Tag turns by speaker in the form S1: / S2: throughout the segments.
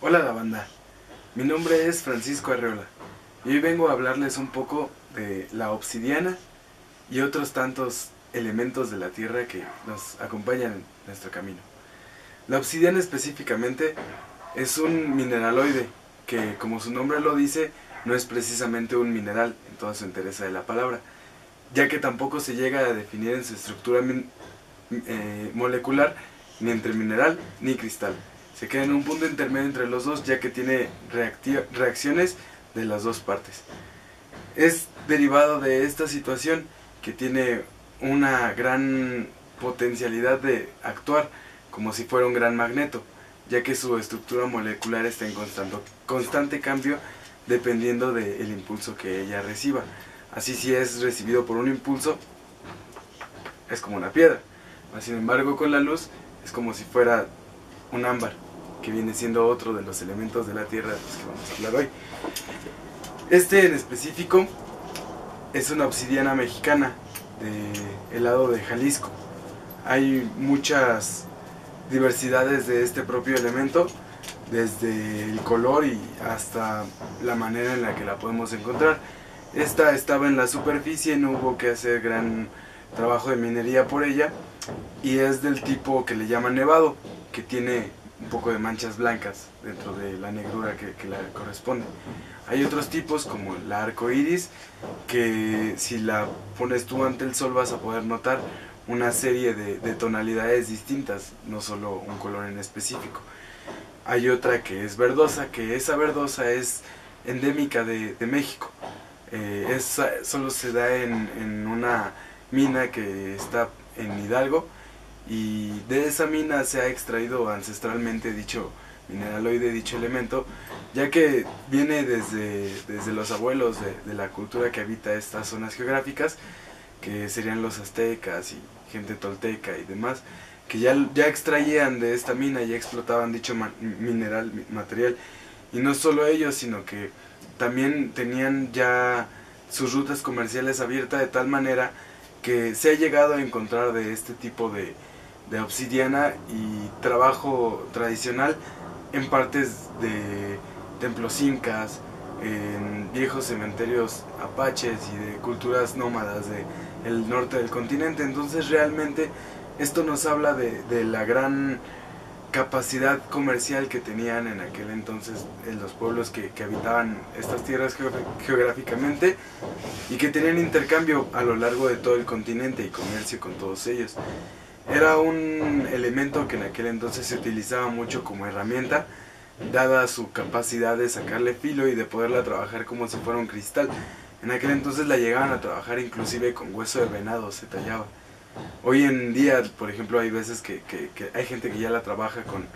S1: Hola la banda, mi nombre es Francisco Arreola y hoy vengo a hablarles un poco de la obsidiana y otros tantos elementos de la tierra que nos acompañan en nuestro camino. La obsidiana específicamente es un mineraloide que, como su nombre lo dice, no es precisamente un mineral en toda su entereza de la palabra, ya que tampoco se llega a definir en su estructura molecular ni entre mineral ni cristal. Se queda en un punto intermedio entre los dos, ya que tiene reacciones de las dos partes. Es derivado de esta situación que tiene una gran potencialidad de actuar como si fuera un gran magneto, ya que su estructura molecular está en constante cambio dependiendo del impulso que ella reciba. Así, si es recibido por un impulso, es como una piedra. Sin embargo, con la luz es como si fuera un ámbar, que viene siendo otro de los elementos de la tierra de los que vamos a hablar hoy. Este en específico es una obsidiana mexicana del lado de Jalisco. Hay muchas diversidades de este propio elemento, desde el color y hasta la manera en la que la podemos encontrar. Esta estaba en la superficie, no hubo que hacer gran trabajo de minería por ella, y es del tipo que le llaman nevado, que tiene un poco de manchas blancas dentro de la negrura que la corresponde. Hay otros tipos como la arco iris, que si la pones tú ante el sol vas a poder notar una serie de tonalidades distintas, no solo un color en específico. Hay otra que es verdosa, que esa verdosa es endémica de México. Solo se da en una mina que está en Hidalgo, y de esa mina se ha extraído ancestralmente dicho mineraloide, dicho elemento, ya que viene desde los abuelos de la cultura que habita estas zonas geográficas, que serían los aztecas y gente tolteca y demás, que ya extraían de esta mina, ya explotaban dicho material. Y no solo ellos, sino que también tenían ya sus rutas comerciales abiertas de tal manera que se ha llegado a encontrar de este tipo de obsidiana y trabajo tradicional en partes de templos incas, en viejos cementerios apaches y de culturas nómadas del norte del continente. Entonces realmente esto nos habla de la gran capacidad comercial que tenían en aquel entonces en los pueblos que habitaban estas tierras geográficamente, y que tenían intercambio a lo largo de todo el continente y comercio con todos ellos. Era un elemento que en aquel entonces se utilizaba mucho como herramienta, dada su capacidad de sacarle filo y de poderla trabajar como si fuera un cristal. En aquel entonces la llegaban a trabajar inclusive con hueso de venado, se tallaba. Hoy en día, por ejemplo, hay veces que hay gente que ya la trabaja con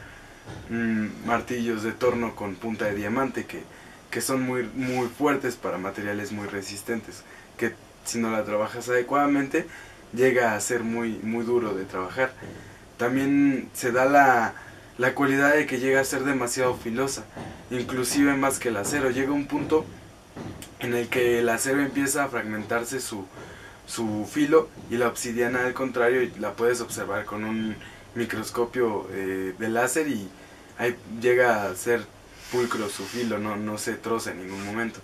S1: martillos de torno con punta de diamante, que son muy fuertes para materiales muy resistentes, que si no la trabajas adecuadamente llega a ser muy duro de trabajar. También se da la cualidad de que llega a ser demasiado filosa, inclusive más que el acero. Llega un punto en el que el acero empieza a fragmentarse su filo, y la obsidiana al contrario la puedes observar con un microscopio de láser, y ahí llega a ser pulcro su filo, no se troza en ningún momento.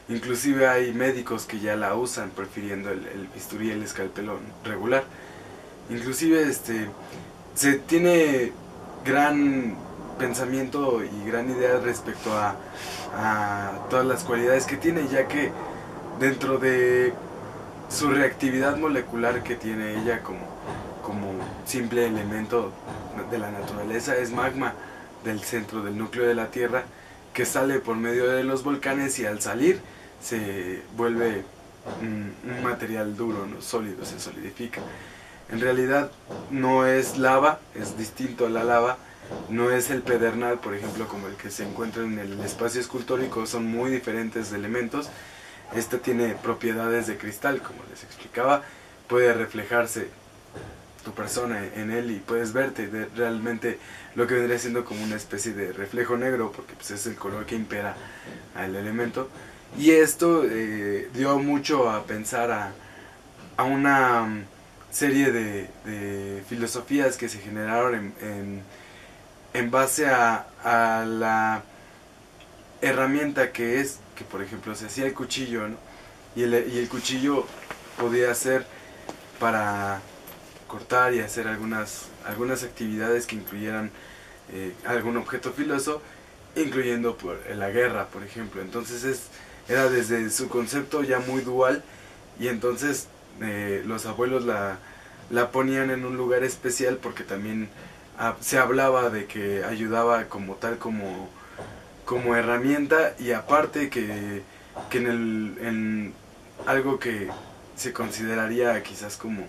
S1: Inclusive hay médicos que ya la usan prefiriendo el bisturí y el escalpelo regular. Inclusive se tiene gran pensamiento y gran idea respecto a todas las cualidades que tiene, ya que dentro de su reactividad molecular que tiene ella como simple elemento de la naturaleza, es magma del centro del núcleo de la Tierra, que sale por medio de los volcanes, y al salir se vuelve un material duro, ¿no? Sólido, se solidifica. En realidad no es lava, es distinto a la lava. No es el pedernal, por ejemplo, como el que se encuentra en el espacio escultórico, son muy diferentes de elementos. Este tiene propiedades de cristal, como les explicaba, puede reflejarse tu persona en él y puedes verte realmente lo que vendría siendo como una especie de reflejo negro, porque pues es el color que impera al elemento. Y esto dio mucho a pensar a una serie de filosofías que se generaron en base a la herramienta que por ejemplo se hacía el cuchillo, ¿no? Y el cuchillo podía ser para cortar y hacer algunas actividades que incluyeran algún objeto filoso, incluyendo la guerra, por ejemplo. Entonces era desde su concepto ya muy dual, y entonces los abuelos la ponían en un lugar especial porque también se hablaba de que ayudaba como tal, como herramienta, y aparte que en algo que se consideraría quizás como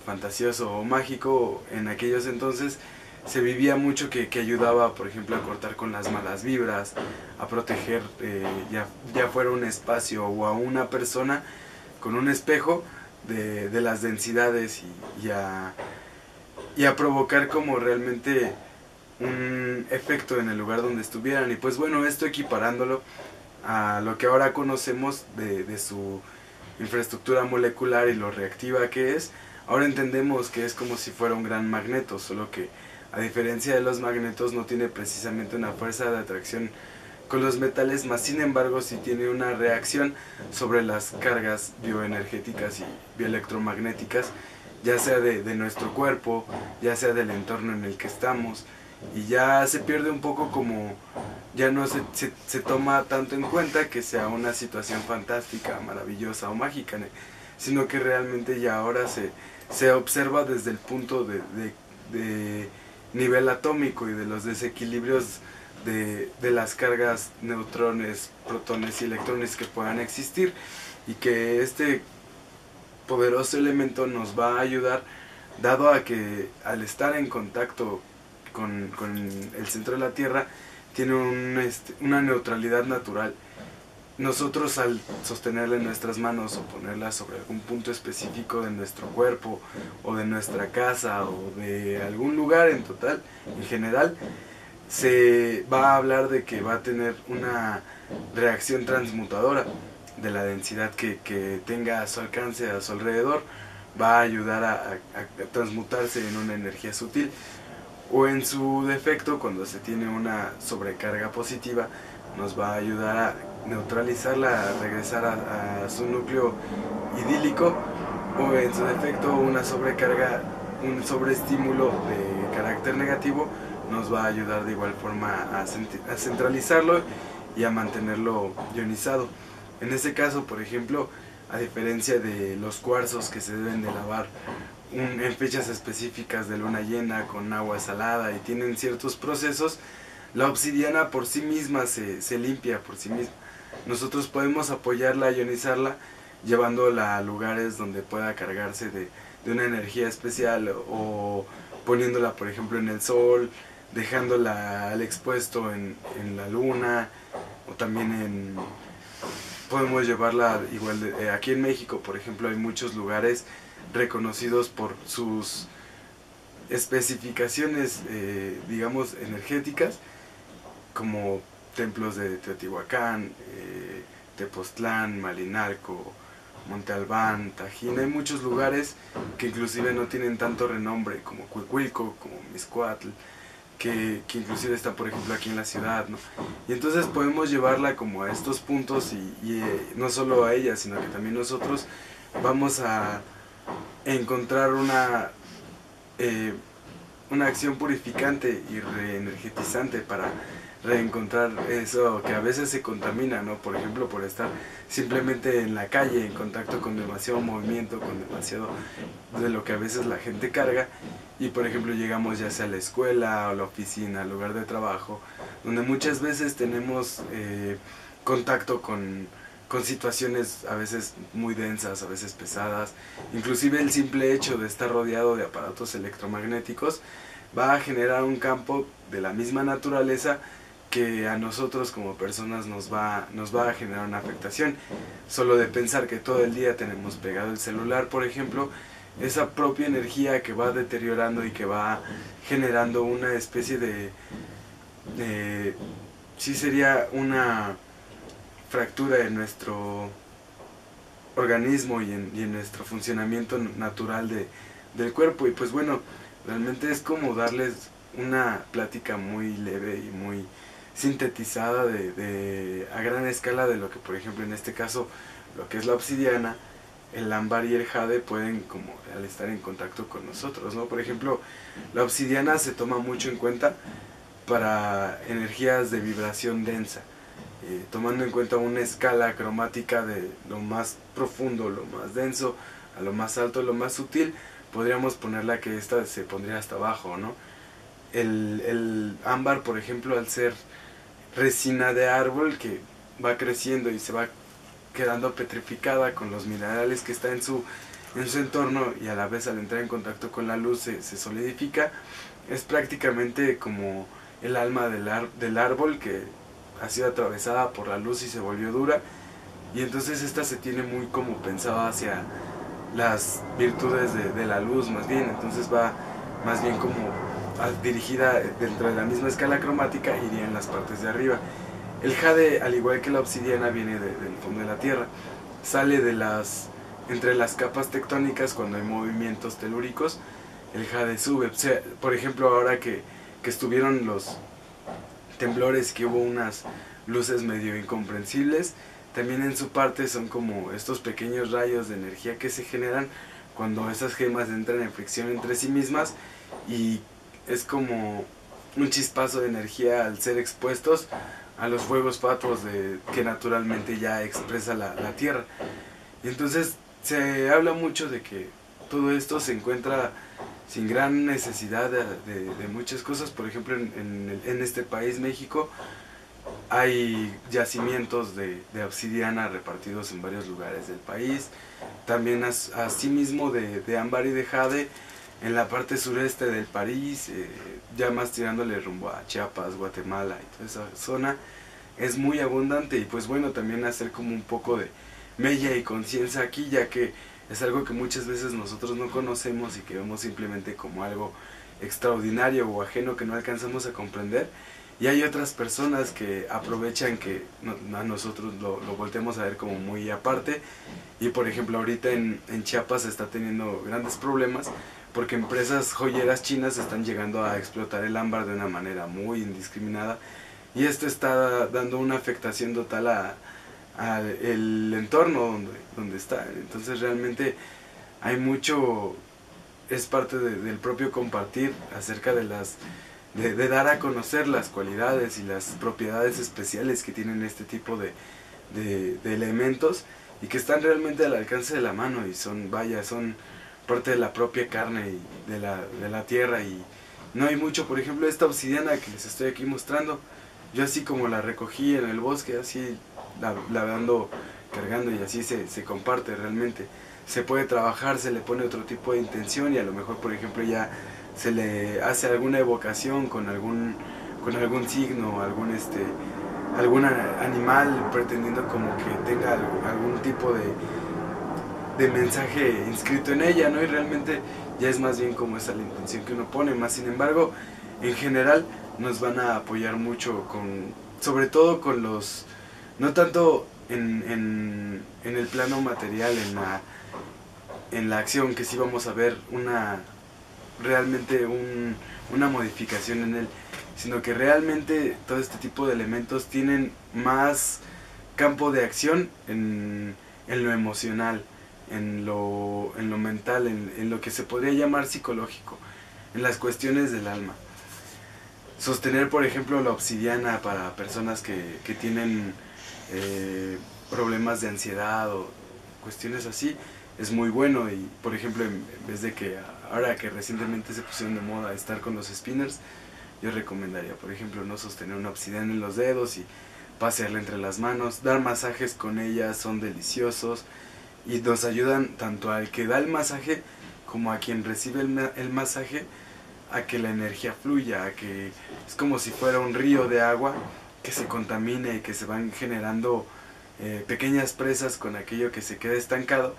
S1: fantasioso o mágico en aquellos entonces, se vivía mucho que ayudaba, por ejemplo, a cortar con las malas vibras, a proteger ya fuera un espacio o a una persona con un espejo de las densidades, y a provocar como realmente un efecto en el lugar donde estuvieran. Y pues bueno, esto equiparándolo a lo que ahora conocemos de su infraestructura molecular y lo reactiva que es, ahora entendemos que es como si fuera un gran magneto, solo que a diferencia de los magnetos no tiene precisamente una fuerza de atracción con los metales, más sin embargo sí tiene una reacción sobre las cargas bioenergéticas y bioelectromagnéticas, ya sea de nuestro cuerpo, ya sea del entorno en el que estamos, y ya se pierde un poco, como ya no se toma tanto en cuenta que sea una situación fantástica, maravillosa o mágica, sino que realmente ya ahora se observa desde el punto de nivel atómico y de los desequilibrios de las cargas neutrones, protones y electrones que puedan existir, y que este poderoso elemento nos va a ayudar, dado a que al estar en contacto con el centro de la Tierra tiene una neutralidad natural. Nosotros, al sostenerla en nuestras manos o ponerla sobre algún punto específico de nuestro cuerpo o de nuestra casa o de algún lugar en general, se va a hablar de que va a tener una reacción transmutadora de la densidad que tenga a su alcance, a su alrededor. Va a ayudar a transmutarse en una energía sutil, o en su defecto, cuando se tiene una sobrecarga positiva, nos va a ayudar a neutralizarla, a regresar a su núcleo idílico, o en su defecto una sobrecarga, un sobreestímulo de carácter negativo, nos va a ayudar de igual forma a centralizarlo y a mantenerlo ionizado. En este caso, por ejemplo, a diferencia de los cuarzos que se deben de lavar en fechas específicas de luna llena con agua salada y tienen ciertos procesos, la obsidiana por sí misma se limpia por sí misma. Nosotros podemos apoyarla, ionizarla, llevándola a lugares donde pueda cargarse de una energía especial, o poniéndola, por ejemplo, en el sol, dejándola al expuesto en la luna, o también podemos llevarla igual aquí en México, por ejemplo, hay muchos lugares reconocidos por sus especificaciones, digamos, energéticas, como templos de Teotihuacán, Tepoztlán, Malinalco, Monte Albán, Tajín. Hay muchos lugares que inclusive no tienen tanto renombre, como Cuicuilco, como Mixcoatl, que inclusive está, por ejemplo, aquí en la ciudad, ¿no? Y entonces podemos llevarla como a estos puntos, y no solo a ella, sino que también nosotros vamos a encontrar una acción purificante y reenergetizante para reencontrar eso que a veces se contamina, ¿no? Por ejemplo, por estar simplemente en la calle, en contacto con demasiado movimiento, con demasiado de lo que a veces la gente carga, y por ejemplo llegamos ya sea a la escuela, a la oficina, al lugar de trabajo, donde muchas veces tenemos contacto con situaciones a veces muy densas, a veces pesadas. Inclusive el simple hecho de estar rodeado de aparatos electromagnéticos va a generar un campo de la misma naturaleza que a nosotros como personas nos va a generar una afectación. Solo de pensar que todo el día tenemos pegado el celular, por ejemplo, esa propia energía que va deteriorando y que va generando una especie sí sería una fractura en nuestro organismo y en nuestro funcionamiento natural del cuerpo. Y pues bueno, realmente es como darles una plática muy leve y muy sintetizada a gran escala de lo que, por ejemplo, en este caso, lo que es la obsidiana, el ámbar y el jade pueden, como al estar en contacto con nosotros, ¿no? Por ejemplo, la obsidiana se toma mucho en cuenta para energías de vibración densa, tomando en cuenta una escala cromática de lo más profundo, lo más denso, a lo más alto, lo más sutil, podríamos ponerla que esta se pondría hasta abajo, ¿no? El ámbar, por ejemplo, al ser resina de árbol que va creciendo y se va quedando petrificada con los minerales que está en su entorno, y a la vez al entrar en contacto con la luz se solidifica, es prácticamente como el alma del árbol que ha sido atravesada por la luz y se volvió dura, y entonces esta se tiene muy como pensada hacia las virtudes de la luz más bien, entonces va más bien como dirigida dentro de la misma escala cromática, iría en las partes de arriba. El jade, al igual que la obsidiana, viene del fondo de la tierra, sale entre las capas tectónicas cuando hay movimientos telúricos, el jade sube. O sea, por ejemplo, ahora que estuvieron los temblores, que hubo unas luces medio incomprensibles, también en su parte son como estos pequeños rayos de energía que se generan cuando esas gemas entran en fricción entre sí mismas, y es como un chispazo de energía al ser expuestos a los fuegos fatuos que naturalmente ya expresa la Tierra. Y entonces se habla mucho de que todo esto se encuentra sin gran necesidad de muchas cosas. Por ejemplo, en este país, México, hay yacimientos de obsidiana repartidos en varios lugares del país. También asimismo de ámbar y de jade en la parte sureste del país, ya más tirándole rumbo a Chiapas, Guatemala y toda esa zona, es muy abundante. Y pues bueno, también hacer como un poco de mella y conciencia aquí, ya que es algo que muchas veces nosotros no conocemos y que vemos simplemente como algo extraordinario o ajeno que no alcanzamos a comprender, y hay otras personas que aprovechan que a nosotros lo volteemos a ver como muy aparte. Y por ejemplo ahorita en Chiapas se está teniendo grandes problemas porque empresas joyeras chinas están llegando a explotar el ámbar de una manera muy indiscriminada, y esto está dando una afectación total a el entorno donde está. Entonces realmente hay mucho, es parte del propio compartir acerca de de dar a conocer las cualidades y las propiedades especiales que tienen este tipo de elementos, y que están realmente al alcance de la mano y son parte de la propia carne y de la tierra. Y no hay mucho. Por ejemplo, esta obsidiana que les estoy aquí mostrando, yo así como la recogí en el bosque, así la ando cargando, y así se comparte realmente. Se puede trabajar, se le pone otro tipo de intención, y a lo mejor, por ejemplo, ya se le hace alguna evocación con algún signo, algún animal, pretendiendo como que tenga algún tipo de mensaje inscrito en ella, ¿no? Y realmente ya es más bien como esa la intención que uno pone. Más sin embargo, en general nos van a apoyar mucho sobre todo con no tanto en el plano material, en la acción, que sí vamos a ver realmente una modificación en él, sino que realmente todo este tipo de elementos tienen más campo de acción en lo emocional, en lo mental, en lo que se podría llamar psicológico, en las cuestiones del alma. Sostener, por ejemplo, la obsidiana para personas que tienen problemas de ansiedad o cuestiones así, es muy bueno. Y por ejemplo, en vez de que ahora que recientemente se pusieron de moda estar con los spinners, yo recomendaría, por ejemplo, no sostener una obsidiana en los dedos y pasearla entre las manos. Dar masajes con ella son deliciosos y nos ayudan tanto al que da el masaje como a quien recibe el masaje, a que la energía fluya, a que es como si fuera un río de agua que se contamine y que se van generando pequeñas presas con aquello que se queda estancado.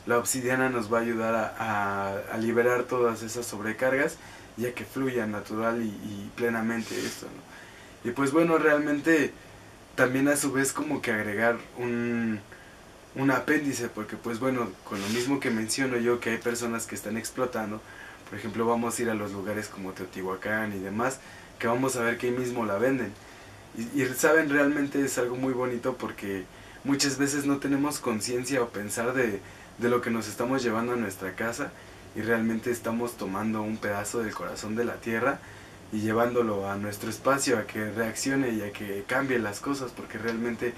S1: La obsidiana nos va a ayudar a liberar todas esas sobrecargas y a que fluya natural y plenamente esto, ¿no? Y pues bueno, realmente también a su vez como que agregar un apéndice, porque pues bueno, con lo mismo que menciono yo, que hay personas que están explotando, Por ejemplo, vamos a ir a los lugares como Teotihuacán y demás, que vamos a ver que ahí mismo la venden. Y saben, realmente es algo muy bonito porque muchas veces no tenemos conciencia o pensar de lo que nos estamos llevando a nuestra casa, y realmente estamos tomando un pedazo del corazón de la tierra y llevándolo a nuestro espacio a que reaccione y a que cambie las cosas, porque realmente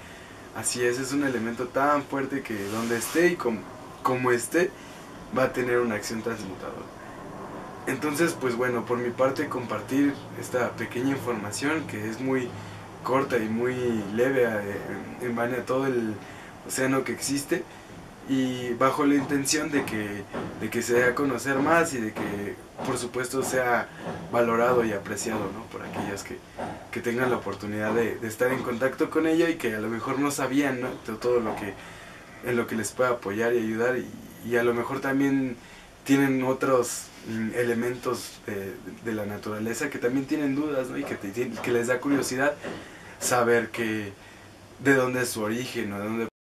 S1: así es un elemento tan fuerte que donde esté y como esté va a tener una acción transmutadora. Entonces, pues bueno, por mi parte compartir esta pequeña información que es muy corta y muy leve en base a todo el océano que existe, y bajo la intención de que se dé a conocer más y de que por supuesto sea valorado y apreciado, ¿no? Por aquellos que tengan la oportunidad de estar en contacto con ella y que a lo mejor no sabían, ¿no? Todo lo que en lo que les pueda apoyar y ayudar, y a lo mejor también tienen otros elementos de la naturaleza que también tienen dudas, ¿no? Y que les da curiosidad saber que de dónde es su origen o de dónde